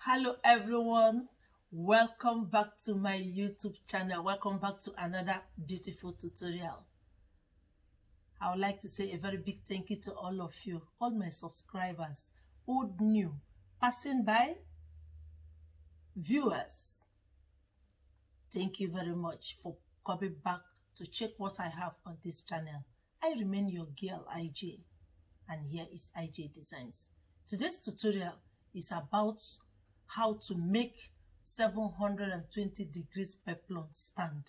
Hello everyone, welcome back to my YouTube channel. Welcome back to another beautiful tutorial. I would like to say a very big thank you to all of you, all my subscribers, old, new, passing by, viewers. Thank you very much for coming back to check what I have on this channel. I remain your girl IJ, and here is IJ Designs. Today's tutorial is about how to make 720 degrees peplum stand.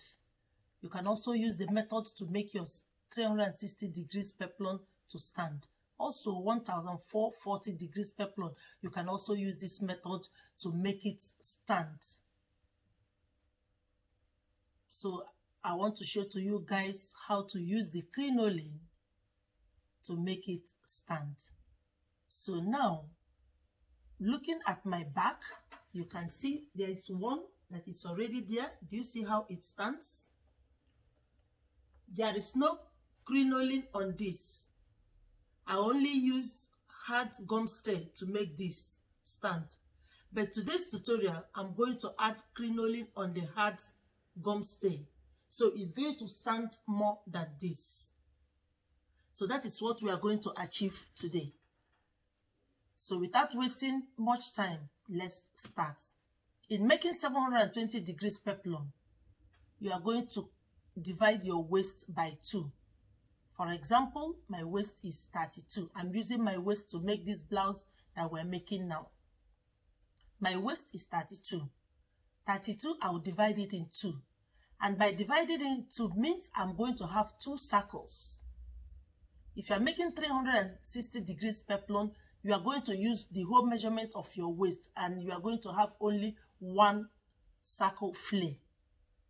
You can also use the method to make your 360 degrees peplum to stand. Also 1440 degrees peplum, you can also use this method to make it stand. So I want to show to you guys how to use the crinoline to make it stand. So now, looking at my back, you can see there is one that is already there. Do you see how it stands? There is no crinoline on this. I only used hard gum stay to make this stand. But today's tutorial, I'm going to add crinoline on the hard gum stay. So it's going to stand more than this. So that is what we are going to achieve today. So without wasting much time, let's start. In making 720 degrees peplum, you are going to divide your waist by 2. For example, my waist is 32. I'm using my waist to make this blouse that we're making now. My waist is 32. 32, I will divide it in 2. And by dividing it in 2 means I'm going to have 2 circles. If you're making 360 degrees peplum, you are going to use the whole measurement of your waist and you are going to have only 1 circle flare.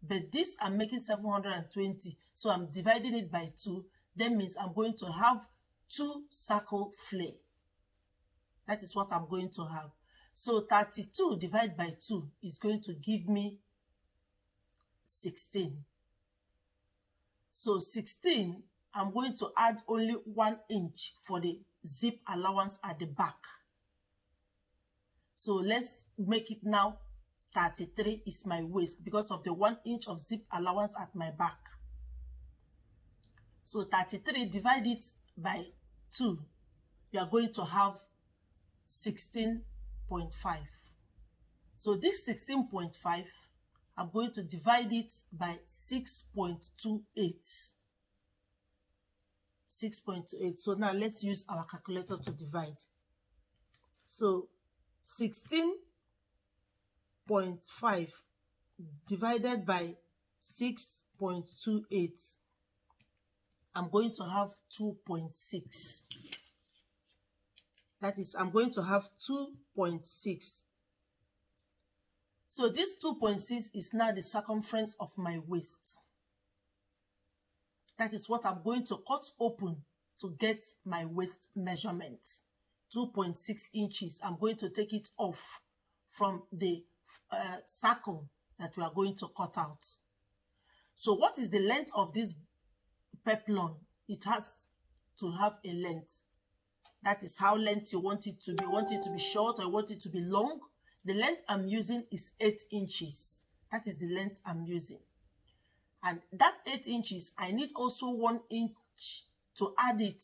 But this I'm making 720, so I'm dividing it by 2. That means I'm going to have 2 circle flare. That is what I'm going to have. So 32 divided by 2 is going to give me 16. So 16, I'm going to add only 1 inch for the zip allowance at the back. So let's make it now 33 is my waist because of the 1 inch of zip allowance at my back. So 33 divided by 2, you are going to have 16.5. So this 16.5, I'm going to divide it by 6.28. 6.28. So now let's use our calculator to divide. So 16.5 divided by 6.28, I'm going to have 2.6. That is, I'm going to have 2.6. So this 2.6 is now the circumference of my waist. That is what I'm going to cut open to get my waist measurement. 2.6 inches. I'm going to take it off from the circle that we are going to cut out. So what is the length of this peplum? It has to have a length. That is how length you want it to be. You want it to be short or you want it to be long. The length I'm using is 8 inches. That is the length I'm using. And that 8 inches, I need also 1 inch to add it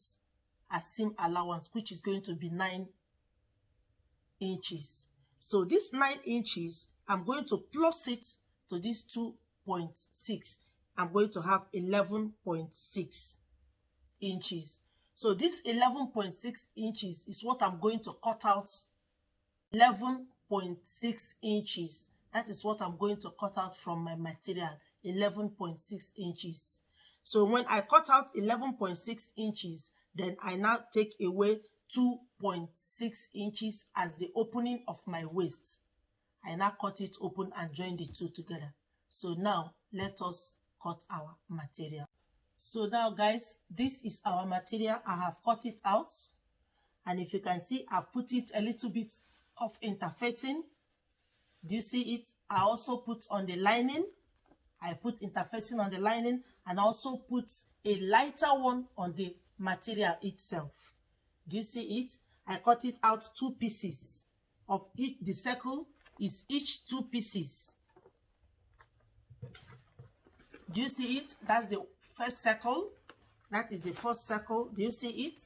as seam allowance, which is going to be 9 inches. So this 9 inches, I'm going to plus it to this 2.6. I'm going to have 11.6 inches. So this 11.6 inches is what I'm going to cut out. 11.6 inches. That is what I'm going to cut out from my material. 11.6 inches. So when I cut out 11.6 inches, then I now take away 2.6 inches as the opening of my waist. I now cut it open and join the two together. So now let us cut our material. So now guys, this is our material. I have cut it out, and if you can see, I've put it a little bit of interfacing. Do you see it? I also put on the lining. I put interfacing on the lining and also put a lighter one on the material itself. Do you see it? I cut it out 2 pieces of each, the circle is each 2 pieces. Do you see it? That's the first circle. That is the first circle. Do you see it?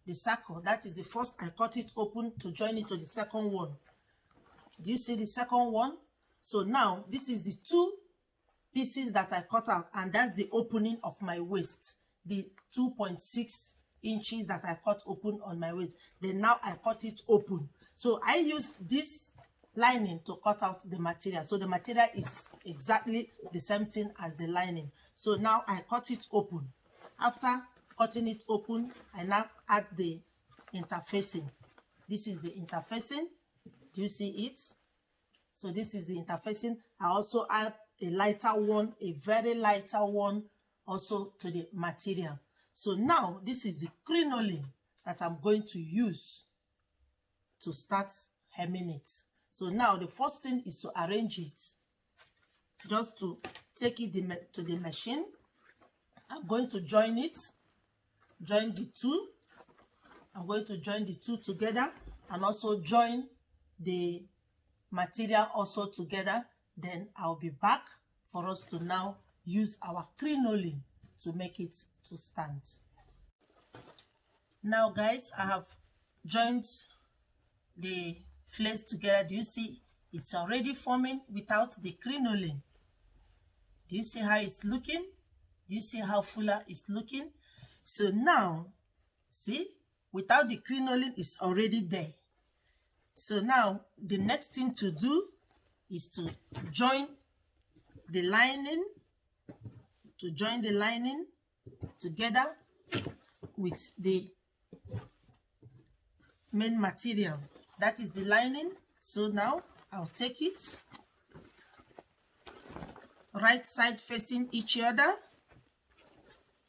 The circle, that is the first. I cut it open to join it to the second one. Do you see the second one? So now this is the 2 pieces that I cut out, and that's the opening of my waist, the 2.6 inches that I cut open on my waist. Then now I cut it open. So I use this lining to cut out the material. So the material is exactly the same thing as the lining. So now I cut it open. After cutting it open, I now add the interfacing. This is the interfacing. Do you see it? So this is the interfacing. I also add a lighter one, a very lighter one also to the material. So now this is the crinoline that I'm going to use to start hemming it. So now the first thing is to arrange it. Just to take it to the machine, I'm going to join it. Join the 2. I'm going to join the 2 together and also join the material also together. Then I'll be back for us to now use our crinoline to make it to stand. Now guys, I have joined the flares together. Do you see it's already forming without the crinoline? Do you see how it's looking? Do you see how fuller it's looking? So now, see, without the crinoline, it's already there. So now, the next thing to do is to join the lining, together with the main material. That is the lining. So now, I'll take it, right side facing each other.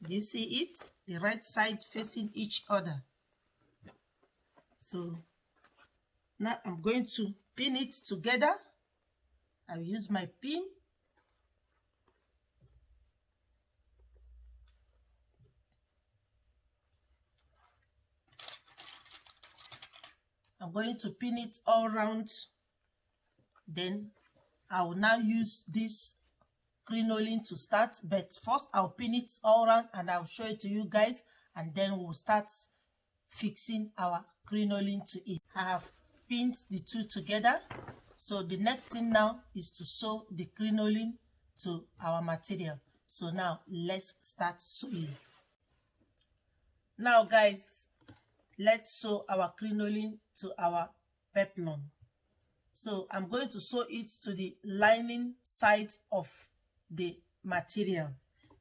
Do you see it? The right side facing each other. So now I'm going to pin it together. I'll use my pin. I'm going to pin it all around. Then I will now use this crinoline to start, but first I'll pin it all around and I'll show it to you guys, and then we'll start fixing our crinoline to it. I have pinned the 2 together. So the next thing now is to sew the crinoline to our material. So now let's start sewing. Now guys, let's sew our crinoline to our peplum. So I'm going to sew it to the lining side of the material.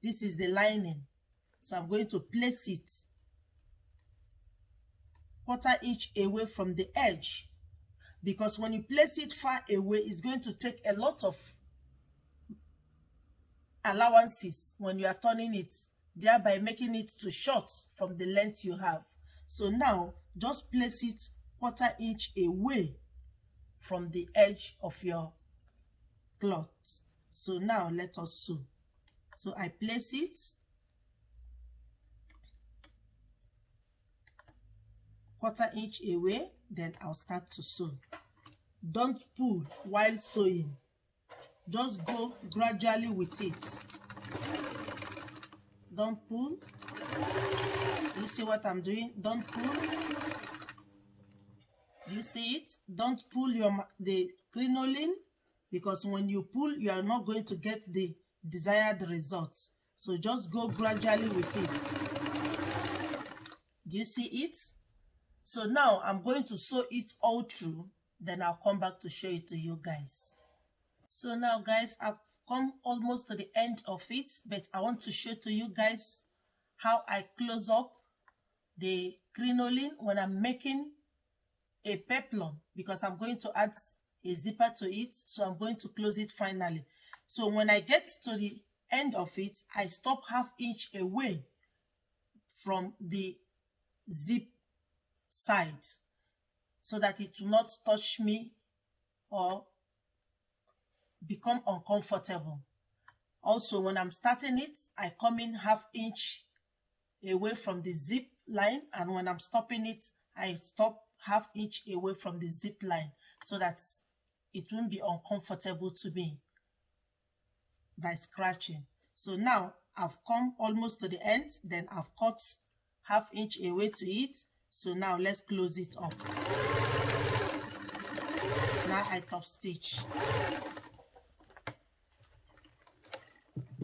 This is the lining. So I'm going to place it 1/4 inch away from the edge, because when you place it far away, it's going to take a lot of allowances when you are turning it, thereby making it too short from the length you have. So now just place it 1/4 inch away from the edge of your cloth. So now let us sew. So I place it 1/4 inch away, then I'll start to sew. Don't pull while sewing. Just go gradually with it. Don't pull. You see what I'm doing? Don't pull. You see it? Don't pull the crinoline, because when you pull, you are not going to get the desired results. So just go gradually with it. Do you see it? So now I'm going to sew it all through, then I'll come back to show it to you guys. So now guys, I've come almost to the end of it, but I want to show to you guys how I close up the crinoline when I'm making a peplum, because I'm going to add a zipper to it, so I'm going to close it finally. So when I get to the end of it, I stop 1/2 inch away from the zip side so that it will not touch me or become uncomfortable. Also, when I'm starting it, I come in 1/2 inch away from the zip line, and when I'm stopping it, I stop 1/2 inch away from the zip line, so that it won't be uncomfortable to me by scratching. So now I've come almost to the end, then I've cut ½ inch away to it. So now let's close it up. Now I top stitch.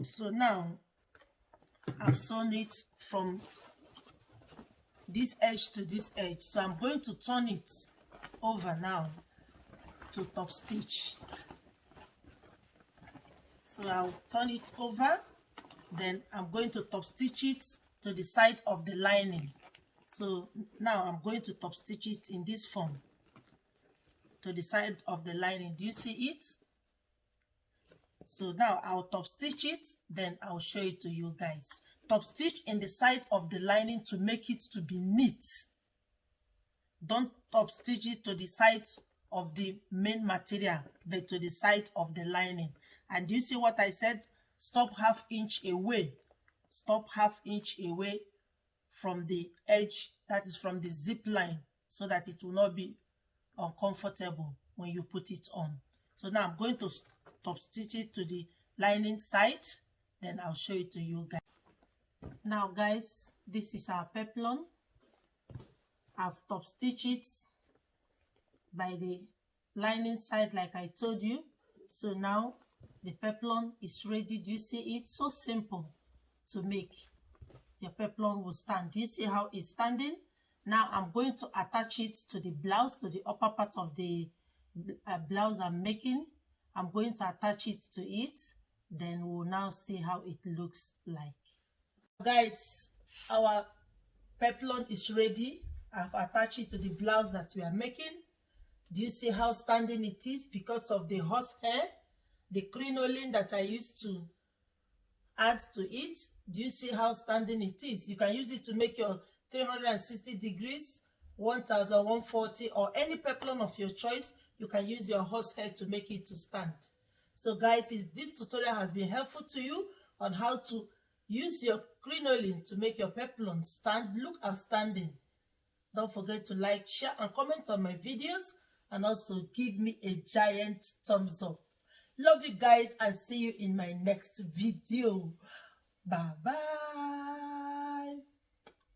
So now I've sewn it from this edge to this edge. So I'm going to turn it over now to top stitch. So I'll turn it over, then I'm going to top stitch it to the side of the lining. So now I'm going to top stitch it in this form to the side of the lining. Do you see it? So now I'll top stitch it, then I'll show it to you guys. Top stitch in the side of the lining to make it to be neat. Don't top stitch it to the side of the main material, but to the side of the lining. And do you see what I said? Stop ½ inch away. Stop ½ inch away from the edge, that is from the zip line, so that it will not be uncomfortable when you put it on. So now I'm going to top stitch it to the lining side, then I'll show it to you guys. Now guys, this is our peplum. I've top stitched it by the lining side like I told you. So now the peplum is ready. Do you see it? So simple to make. Your peplum will stand. Do you see how it's standing? Now I'm going to attach it to the blouse, to the upper part of the blouse I'm making. I'm going to attach it to it. Then we'll now see how it looks like. Guys, our peplum is ready. I've attached it to the blouse that we are making. Do you see how standing it is? Because of the horsehair, the crinoline that I used to add to it. Do you see how standing it is? You can use it to make your 360 degrees, 1140, or any peplum of your choice. You can use your horsehair to make it to stand. So guys, if this tutorial has been helpful to you on how to use your crinoline to make your peplum stand, look outstanding. Don't forget to like, share, and comment on my videos, and also give me a giant thumbs up. Love you guys, and see you in my next video. Bye bye.